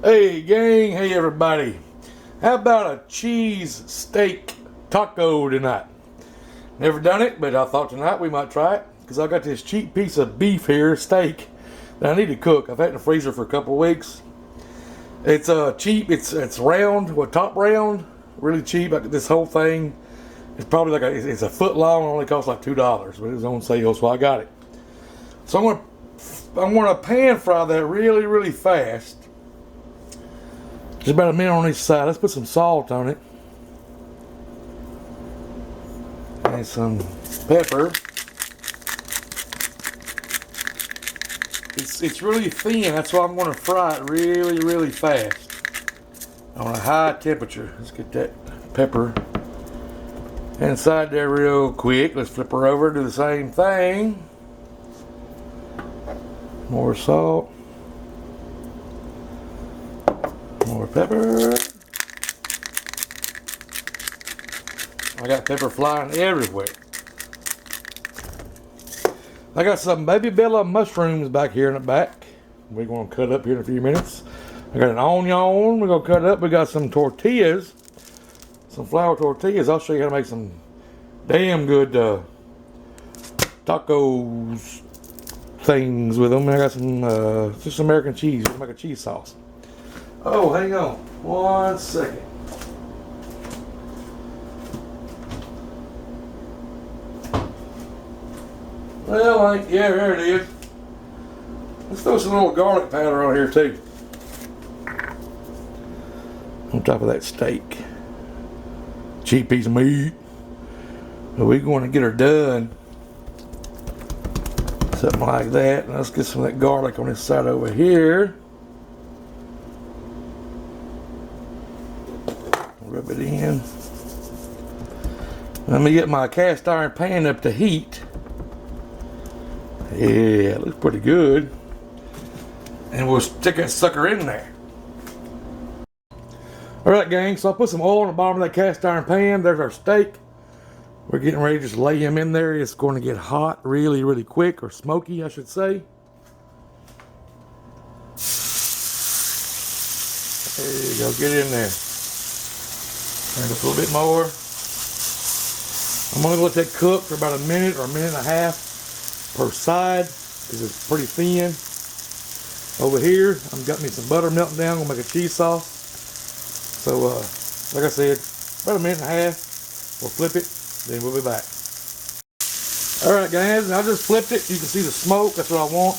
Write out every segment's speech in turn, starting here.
Hey gang, hey everybody. How about a cheese steak taco tonight? Never done it, but I thought tonight we might try it because I got this cheap piece of beef here, steak, that I need to cook. I've had it in the freezer for a couple of weeks. It's cheap, it's round, top round, really cheap. Like this whole thing is probably like it's a foot long and only costs like $2, but it was on sale, so I got it. So I'm gonna pan fry that really fast. Just about a minute on each side. Let's put some salt on it. And some pepper. It's really thin, that's why I'm going to fry it really fast. On a high temperature. Let's get that pepper inside there real quick. Let's flip her over, do the same thing. More salt. More pepper. I got pepper flying everywhere. I got some baby bella mushrooms back here in the back. We're going to cut up here in a few minutes. I got an onion. We're going to cut it up. We got some tortillas. Some flour tortillas. I'll show you how to make some damn good tacos things with them. I got some just American cheese. We'll make a cheese sauce. Oh, hang on 1 second. Well, yeah, there it is. Let's throw some little garlic powder on here too. On top of that steak. Cheap piece of meat. But we're going to get her done. Something like that. And let's get some of that garlic on this side over here. Rub it in. Let me get my cast iron pan up to heat. Yeah, it looks pretty good. And we'll stick that sucker in there. Alright gang, so I'll put some oil on the bottom of that cast iron pan. There's our steak. We're getting ready to just lay him in there. It's going to get hot really quick, or smoky I should say. There you go, get in there. Turn it up a little bit more. I'm going to let that cook for about a minute or a minute and a half per side because it's pretty thin. Over here, I've got me some butter melting down. I'm going to make a cheese sauce. So, like I said, about a minute and a half. We'll flip it, then we'll be back. Alright guys, I just flipped it. You can see the smoke. That's what I want.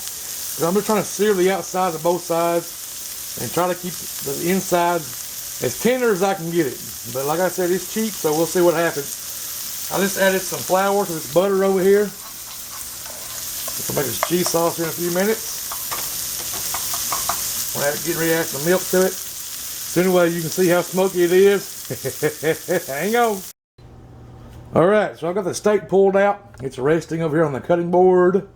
But I'm just trying to sear the outsides of both sides and try to keep the insides as tender as I can get it. But like I said, it's cheap, so we'll see what happens. I just added some flour to this butter over here. We'll make this cheese sauce here in a few minutes. We'll have to get ready to add some milk to it. So anyway, you can see how smoky it is. Hang on. Alright, so I've got the steak pulled out. It's resting over here on the cutting board.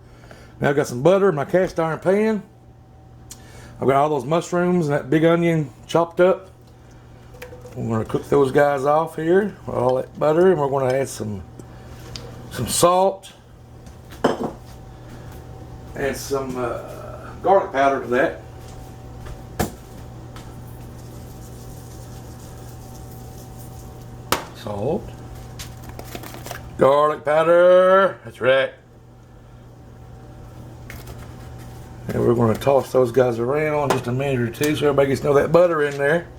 Now I've got some butter in my cast iron pan. I've got all those mushrooms and that big onion chopped up. We're going to cook those guys off here with all that butter, and we're going to add some salt and some garlic powder to that. Salt, garlic powder, that's right. And we're going to toss those guys around just a minute or two so everybody gets to know that butter in there.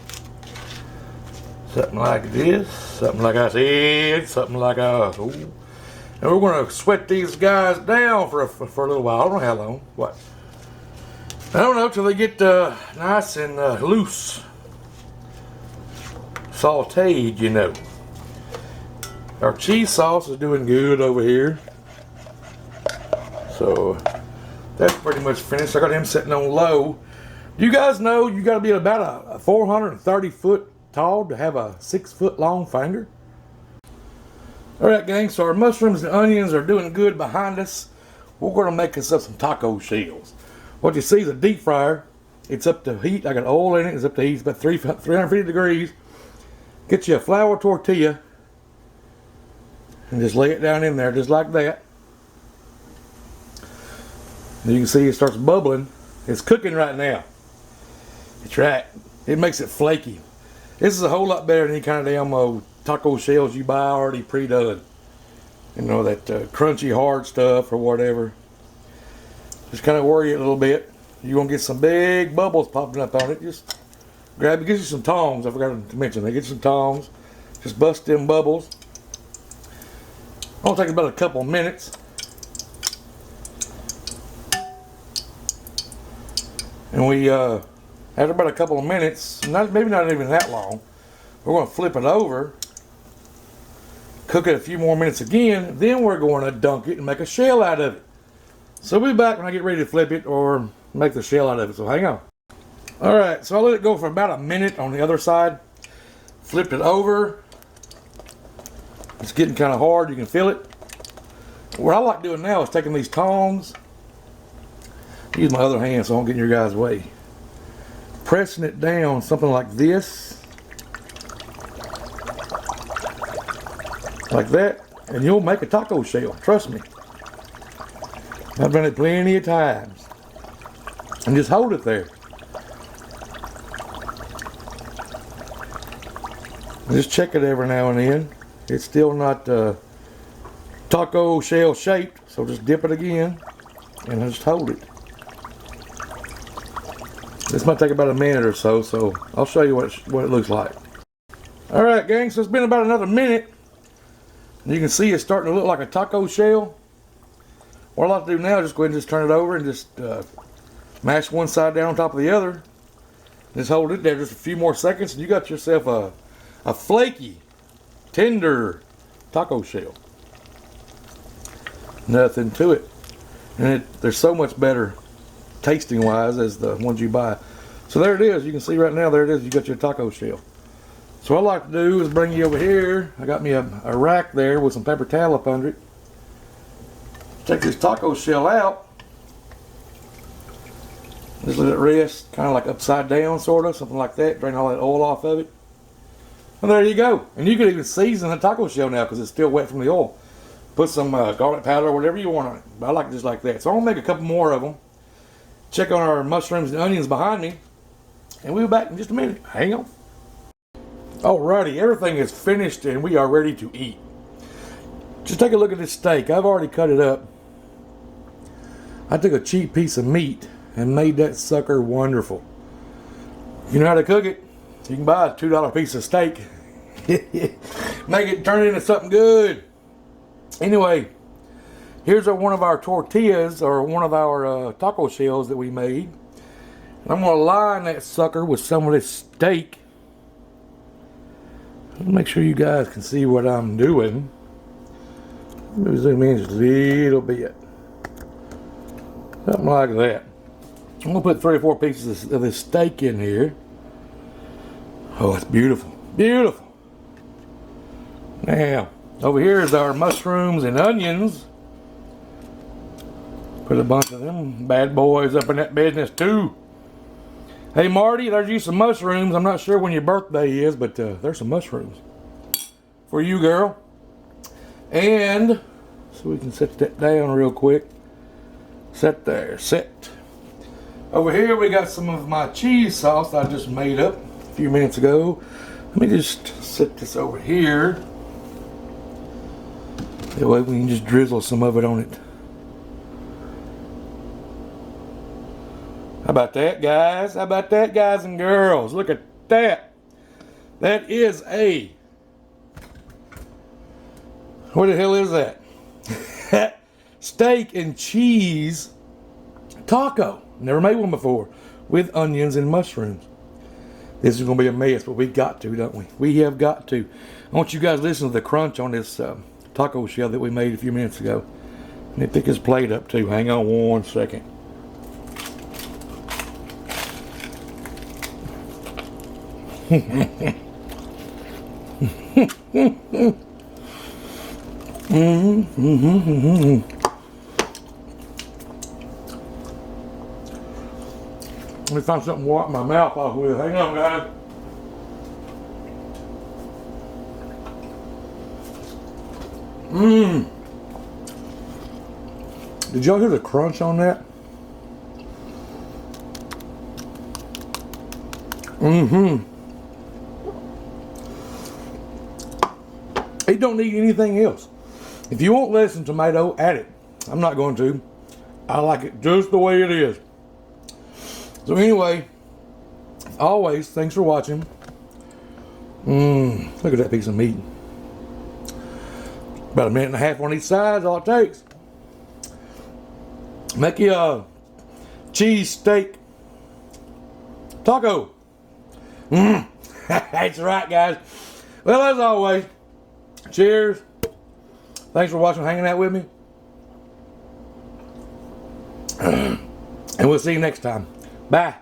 Something like this, something like I said, something like ooh. And we're going to sweat these guys down for a little while. I don't know how long. What? I don't know till they get nice and loose. Sauteed, you know. Our cheese sauce is doing good over here. So that's pretty much finished. I got him sitting on low. Do you guys know you got to be about a 430 foot tall to have a 6 foot long finger? Alright gang, so our mushrooms and onions are doing good behind us. We're going to make us up some taco shells. What you see is a deep fryer. It's up to heat. I got oil in it. It's up to heat. It's about 350 degrees. Get you a flour tortilla and just lay it down in there just like that. And you can see it starts bubbling. It's cooking right now. That's right. It makes it flaky. This is a whole lot better than any kind of damn taco shells you buy already pre-done. You know, that crunchy hard stuff or whatever. Just kind of worry it a little bit. You're going to get some big bubbles popping up on it. Just grab it. Get you some tongs. I forgot to mention that. Get you some tongs. Just bust them bubbles. It'll take about a couple of minutes. And we, after about a couple of minutes, maybe not even that long, we're going to flip it over. Cook it a few more minutes again. Then we're going to dunk it and make a shell out of it. So we'll be back when I get ready to flip it or make the shell out of it. So hang on. Alright, so I let it go for about a minute on the other side. Flipped it over. It's getting kind of hard. You can feel it. What I like doing now is taking these tongs. Use my other hand so I don't get in your guys' way. Pressing it down something like this. Like that. And you'll make a taco shell. Trust me. I've done it plenty of times. And just hold it there. Just check it every now and then. It's still not taco shell shaped, so just dip it again and just hold it. This might take about a minute or so, so I'll show you what it looks like. Alright gang, so it's been about another minute. You can see it's starting to look like a taco shell. What I like to do now is just go ahead and just turn it over and just mash one side down on top of the other. Just hold it there just a few more seconds and you got yourself a flaky, tender taco shell. Nothing to it. And they're so much better tasting wise as the ones you buy. So there it is. You can see right now, there it is. You got your taco shell. So what I like to do is bring you over here. I got me a rack there with some paper towel up under it. Take this taco shell out. Just let it rest, kind of like upside down, sort of, something like that. Drain all that oil off of it. And there you go. And you can even season the taco shell now because it's still wet from the oil. Put some garlic powder or whatever you want on it. But I like it just like that. So I'm going to make a couple more of them. Check on our mushrooms and onions behind me. And we'll be back in just a minute. Hang on. Alrighty, everything is finished and we are ready to eat. Just take a look at this steak. I've already cut it up. I took a cheap piece of meat and made that sucker wonderful. You know how to cook it? You can buy a $2 piece of steak. Make it turn into something good. Anyway, here's one of our tortillas, or one of our taco shells that we made. And I'm going to line that sucker with some of this steak. Make sure you guys can see what I'm doing. Let me zoom in just a little bit. Something like that. I'm going to put 3 or 4 pieces of this steak in here. Oh, it's beautiful. Beautiful. Now, over here is our mushrooms and onions. Put a bunch of them bad boys up in that business too. Hey Marty, there's you some mushrooms. I'm not sure when your birthday is, but there's some mushrooms for you, girl. And so we can set that down real quick. Set there, set. Over here we got some of my cheese sauce I just made up a few minutes ago. Let me just set this over here. That way we can just drizzle some of it on it. How about that, guys? How about that, guys and girls? Look at that. That is a... What the hell is that? Steak and cheese taco. Never made one before. With onions and mushrooms. This is going to be a mess, but we got to, don't we? We have got to. I want you guys to listen to the crunch on this taco shell that we made a few minutes ago. Let me pick this plate up too. Hang on one second. Let me find something to wipe my mouth off with. Hang on, guys. Did y'all hear the crunch on that? It don't need anything else. If you want lettuce and tomato, add it. I'm not going to. I like it just the way it is. So anyway, always, thanks for watching. Look at that piece of meat. About a minute and a half on each side is all it takes. Make you a cheese steak taco. That's right, guys. Well, as always, cheers. Thanks for watching, hanging out with me. And we'll see you next time. Bye.